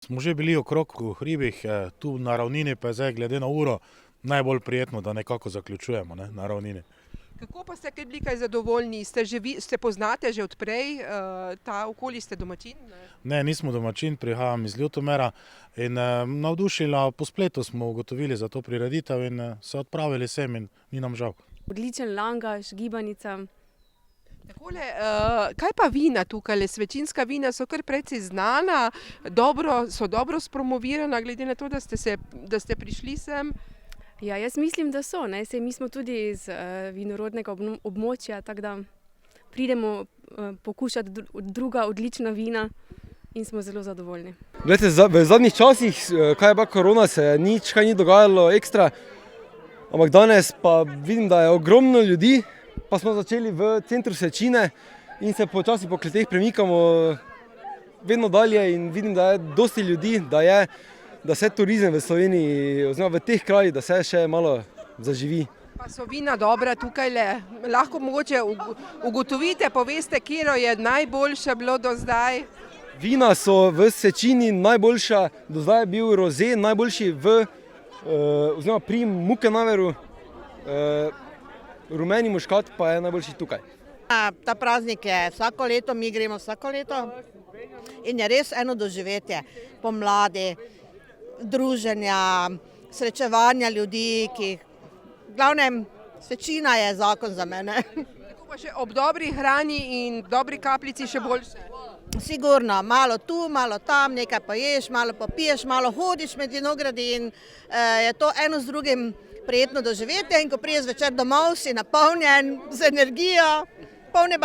Smo že bili okrog v hribih, tu na ravnini pa je zdaj glede na uro najbolj prijetno, da nekako zaključujemo, ne, na ravnini. Kako pa ste bili kaj zadovoljni? Ste poznate že odprej ta okolje, ste domačin? Ne, nismo domačin, prihajam iz Ljutomera in navdušila po spletu smo ugotovili za to prireditev in se odpravili sem in ni nam žal. Odličen langaš, gibanica. Takole, kaj pa vina tukajle? Svečinska vina so kar precej znana, so dobro spromovirana, glede na to, da ste prišli sem. Ja, jaz mislim, da so, ne, saj mi smo tudi iz vinorodnega območja, tako da pridemo pokušati druga odlična vina in smo zelo zadovoljni. Glejte, v zadnjih časih, kaj je bila korona, se nič kaj ni dogajalo ekstra, ampak danes pa vidim, da je ogromno ljudi, pa smo začeli v centru Svečine in se počasi po kleteh premikamo vedno dalje in vidim, da je dosti ljudi, da se turizem v Sloveniji oziroma v teh krajih, da se še malo zaživi. Pa so vina dobra tukajle? Lahko mogoče ugotovite, poveste, katero je najboljše bilo do zdaj? Vina so v Svečini najboljša, do zdaj je bil roze najboljši oziroma pri Mukenaveru, rumeni muškat pa je najboljši tukaj. Ta praznik je vsako leto, mi gremo vsako leto in je res eno doživetje pomladi, druženja, srečevanja ljudi, v glavnem Svečina je zakon za mene. Tako pa še ob dobri hrani in dobri kapljici še boljše? Sigurno, malo tu, malo tam, nekaj poješ, malo popiješ, malo hodiš med vinogradi in je to eno z drugim prijetno doživetje in ko prideš zvečer domov, si napolnjen z energijo, polne